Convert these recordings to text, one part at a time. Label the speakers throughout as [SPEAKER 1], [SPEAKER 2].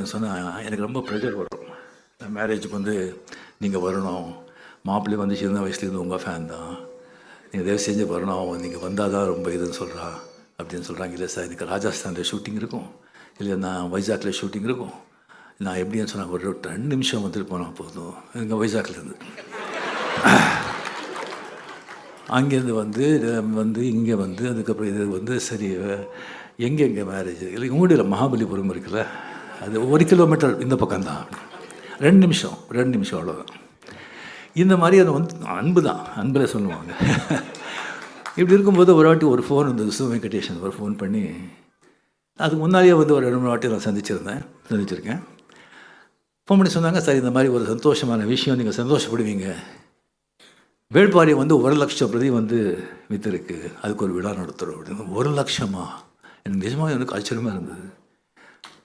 [SPEAKER 1] என்னன்னு சொன்னால், எனக்கு ரொம்ப ப்ரெஷர் வரும். மேரேஜுக்கு வந்து நீங்கள் வரணும், மாப்பிள்ளை வந்து சின்ன வயசுலேருந்து உங்கள் ஃபேன் தான், நீங்கள் தயவு செஞ்சு வரணும், நீங்கள் வந்தால் தான் ரொம்ப இதுன்னு சொல்கிறா அப்படின்னு சொல்கிறாங்க. இல்லை சார், எனக்கு ராஜஸ்தானில் ஷூட்டிங் இருக்கும், இல்லை நான் வைசாக்கில் ஷூட்டிங் இருக்கும். நான் எப்படின்னு சொன்னால் ஒரு 2 நிமிஷம் வந்துட்டு போனால் போதும். இங்கே வைசாக்லேருந்து அங்கேருந்து வந்து இங்கே வந்து அதுக்கப்புறம் இது வந்து சரி எங்கே மேரேஜ் இல்லை உங்களுடைய மகாபலிபுரம் இருக்குல்ல, அது 1 கிலோமீட்டர் இந்த பக்கம்தான், 2 நிமிஷம் அவ்வளோதான். இந்த மாதிரி அது வந்து அன்பு தான், அன்பில் சொல்லுவாங்க. இப்படி இருக்கும்போது ஒரு வாட்டி ஒரு ஃபோன் வந்து விஷ்ணு வெங்கடேஷன் ஒரு ஃபோன் பண்ணி, அதுக்கு முன்னாடியே வந்து ஒரு 2-3 வாட்டி நான் சந்திச்சிருக்கேன். ஃபோன் பண்ணி சொன்னாங்க, சார் இந்த மாதிரி ஒரு சந்தோஷமான விஷயம், நீங்கள் சந்தோஷப்படுவீங்க, வேள்பாரி வந்து 1,00,000 பிரதி வந்து விற்றுருக்கு, அதுக்கு ஒரு விழா நடத்துகிறோம் அப்படின்னு. 1,00,000 எனக்கு நிஜமாக எனக்கு ஆச்சரியமாக இருந்தது.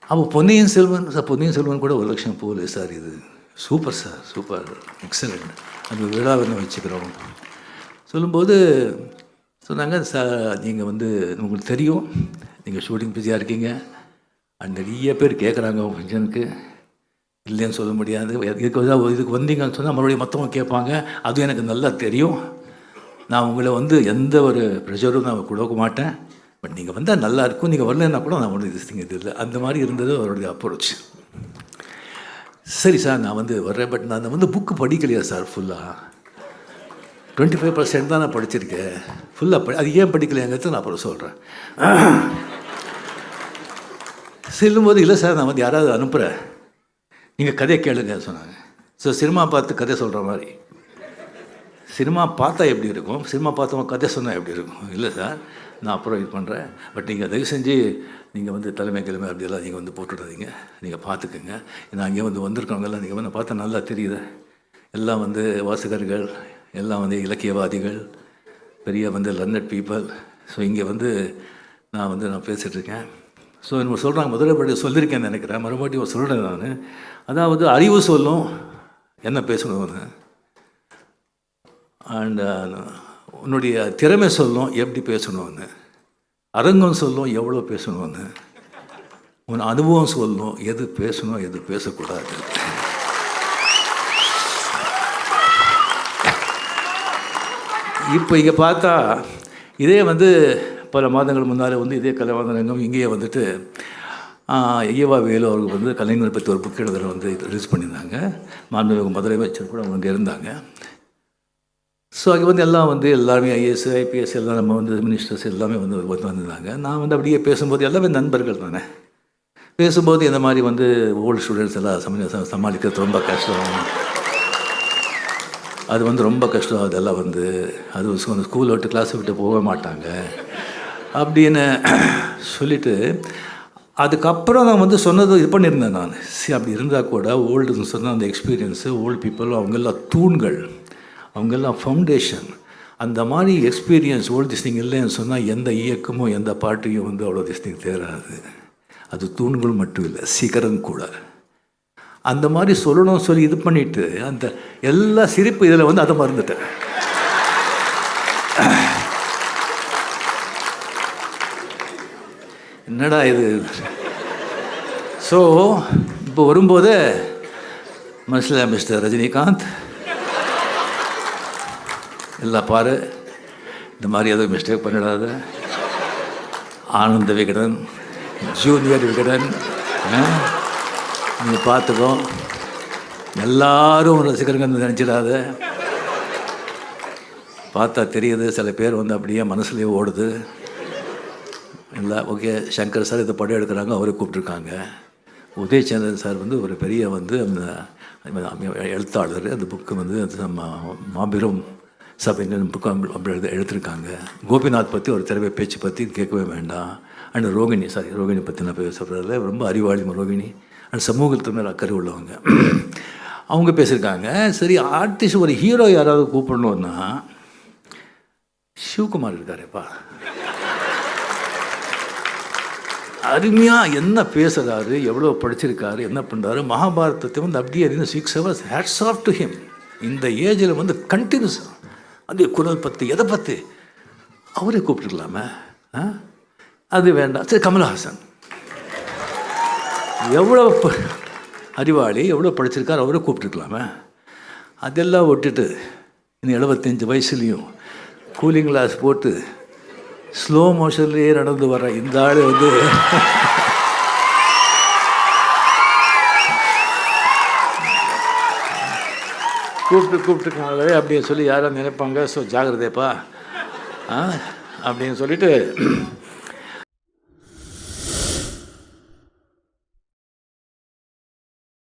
[SPEAKER 1] அப்போ பொன்னியின் செல்வன் கூட 1,00,000 போகல சார், இது சூப்பர் சார், சூப்பர், எக்ஸலண்ட், அந்த விழா வந்து வச்சுக்கிறோம் சொல்லும்போது சொன்னாங்க, சார் நீங்கள் வந்து உங்களுக்கு தெரியும் நீங்கள் ஷூட்டிங் பிஸியாக இருக்கீங்க, நிறைய பேர் கேட்குறாங்க உங்கள் ஃபங்க்ஷனுக்கு, இல்லைன்னு சொல்ல முடியாது, இதுக்கு வந்தீங்கன்னு சொன்னால் மறுபடியும் மற்றவங்க கேட்பாங்க, அதுவும் எனக்கு நல்லா தெரியும், நான் உங்களை வந்து எந்த ஒரு ப்ரெஷரும் நான் கொடுக்க மாட்டேன், பட் நீங்கள் வந்தால் நல்லா இருக்கும், நீங்கள் வரலன்னா கூட நான் ஒன்றும் இது இல்லை, அந்த மாதிரி இருந்தது அவருடைய அப்ரோச். சரி சார் நான் வந்து வர்றேன், பட் நான் வந்து புக்கு படிக்கலையா சார், ஃபுல்லாக 25% தான் நான் படிச்சிருக்கேன், ஃபுல்லாக அது ஏன் படிக்கலையாங்கிறது நான் அப்புறம் சொல்கிறேன். செல்லும்போது இல்லை சார் நான் வந்து யாராவது அனுப்புகிறேன், நீங்கள் கதையை கேளுங்க சொன்னாங்க. ஸோ சினிமா பார்த்து கதை சொல்கிற மாதிரி, சினிமா பார்த்தா எப்படி இருக்கும், சினிமா பார்த்தவங்க கதை சொன்னால் எப்படி இருக்கும், இல்லை சார் நான் அப்புறம் இது பண்ணுறேன், பட் நீங்கள் தயவு செஞ்சு நீங்கள் வந்து கிழமை அப்படியெல்லாம் நீங்கள் வந்து போட்டுடாதீங்க, நீங்கள் பார்த்துக்குங்க, நான் இங்கே வந்து வந்திருக்கவங்கெல்லாம் நீங்கள் வந்து பார்த்தா நல்லா தெரியுது, எல்லாம் வந்து வாசகர்கள், எல்லாம் வந்து இலக்கியவாதிகள், பெரிய வந்து லர்னட் பீப்புள். ஸோ இங்கே வந்து நான் பேசிகிட்ருக்கேன். ஸோ நம்ம சொல்கிறாங்க, முதல்ல சொல்லியிருக்கேன்னு நினைக்கிறேன், மறுபடியும் சொல்கிறேன் நான். அதாவது அறிவு சொல்லும் என்ன பேசணும்னு, அண்ட் உன்னுடைய திறமை சொல்லும் எப்படி பேசணும்னு, அரங்கம் சொல்லும் எவ்வளோ பேசணும்னு, உன் அனுபவம் சொல்லும் எது பேசணும் எது பேசக்கூடாது. இப்போ இங்கே பார்த்தா இதே வந்து பல மாதங்கள் முன்னால் வந்து இதே கலைவாணரங்கம் இங்கேயே வந்துட்டு ஐயவா வேலு அவர்கள் வந்து கலைஞர் பற்றி ஒரு புக் எழுதுகிற வந்து ரிலீஸ் பண்ணியிருந்தாங்க, மாண்புமிகு முதலமைச்சர் கூட அவங்க இருந்தாங்க. ஸோ அங்கே வந்து எல்லாம் வந்து எல்லாருமே ஐஏஎஸ் ஐபிஎஸ் எல்லாம் நம்ம வந்து மினிஸ்டர்ஸ் எல்லாமே வந்து வந்திருந்தாங்க. நான் வந்து அப்படியே பேசும்போது எல்லாமே நண்பர்கள் தானே, பேசும்போது இந்த மாதிரி வந்து ஓல்டு ஸ்டூடெண்ட்ஸ் எல்லாம் சமாளிக்கிறது ரொம்ப கஷ்டம், அது வந்து ரொம்ப கஷ்டம், அதெல்லாம் வந்து அது ஸ்கூல் விட்டு கிளாஸ் விட்டு போக மாட்டாங்க அப்படின்னு சொல்லிவிட்டு, அதுக்கப்புறம் நான் வந்து சொன்னது இது பண்ணியிருந்தேன் நான். அப்படி இருந்தால் கூட ஓல்டுன்னு சொன்னால் அந்த எக்ஸ்பீரியன்ஸு, ஓல்டு பீப்புள் அவங்கெல்லாம் தூண்கள், அவங்கெல்லாம் ஃபவுண்டேஷன், அந்த மாதிரி எக்ஸ்பீரியன்ஸ் ஓல்டு திஸ்டிங் இல்லைன்னு சொன்னால் எந்த இயக்கமும் எந்த பாட்டையும் வந்து அவ்வளோ திஸ்டிங் தேராது. அது தூண்கள் மட்டும் இல்லை, சிகரம் கூட. அந்த மாதிரி சொல்லணும்னு சொல்லி இது பண்ணிவிட்டு அந்த எல்லா சிரிப்பு இதில் வந்து அதை மறந்துட்டேன். என்னடா இது. ஸோ இப்போ வரும்போது மனசில் மிஸ்டர் ரஜினிகாந்த் எல்லாம் பாரு, இந்த மாதிரி எதுவும் மிஸ்டேக் பண்ணிடாத, ஆனந்த விகடன், ஜூனியர் விகடன், நீங்கள் பார்த்துக்கோ, எல்லாரும் ரசிகர்கள் நினச்சிடாத, பார்த்தா தெரியுது சில பேர் வந்து அப்படியே மனசுலேயே ஓடுது. இல்லை ஓகே, சங்கர் சார் இதை படம் எடுக்கிறாங்க, அவரை கூப்பிட்ருக்காங்க. உதயச்சந்திரன் சார் வந்து ஒரு பெரிய வந்து அந்த எழுத்தாளர், அந்த புக்கு வந்து நம்ம மாபெரும் சபைன்னு புக்கு அப்படி எடுத்திருக்காங்க. கோபிநாத் பற்றி ஒரு திறமை பேச்சு பற்றி கேட்கவே வேண்டாம். அண்ட் ரோகிணி பற்றி நான் பேசுகிறதில்ல, ரொம்ப அறிவாளி ரோகிணி, அண்ட் சமூகத்து மேலே அக்கறை உள்ளவங்க, அவங்க பேசியிருக்காங்க. சரி, ஆர்டிஸ்ட் ஒரு ஹீரோ யாராவது கூப்பிடணுன்னா சிவகுமார் இருக்காரேப்பா, அருமையாக என்ன பேசுகிறாரு, எவ்வளோ படிச்சிருக்காரு, என்ன பண்ணுறாரு, மகாபாரதத்தை வந்து அப்படியே 6 hours hats off to him. இந்த ஏஜில் வந்து கண்டினியூஸ் அந்த குரல் பற்றி எதை பற்றி அவரே கூப்பிட்டுருக்கலாமே, அது வேண்டாம். சரி, கமல்ஹாசன் எவ்வளோ அறிவாளி, எவ்வளோ படிச்சிருக்கார், அவரை கூப்பிட்டுருக்கலாமே. அதெல்லாம் விட்டுட்டு இன்னும் 75 வயசுலேயும் கூலிங் கிளாஸ் போட்டு ஸ்லோ மோஷன்லேயே நடந்து வர இந்த ஆள் வந்து கூப்பிட்டுருக்காங்களே அப்படின்னு சொல்லி யாரும் நினைப்பாங்க. ஸோ ஜாகிரதைப்பா அப்படின்னு சொல்லிட்டு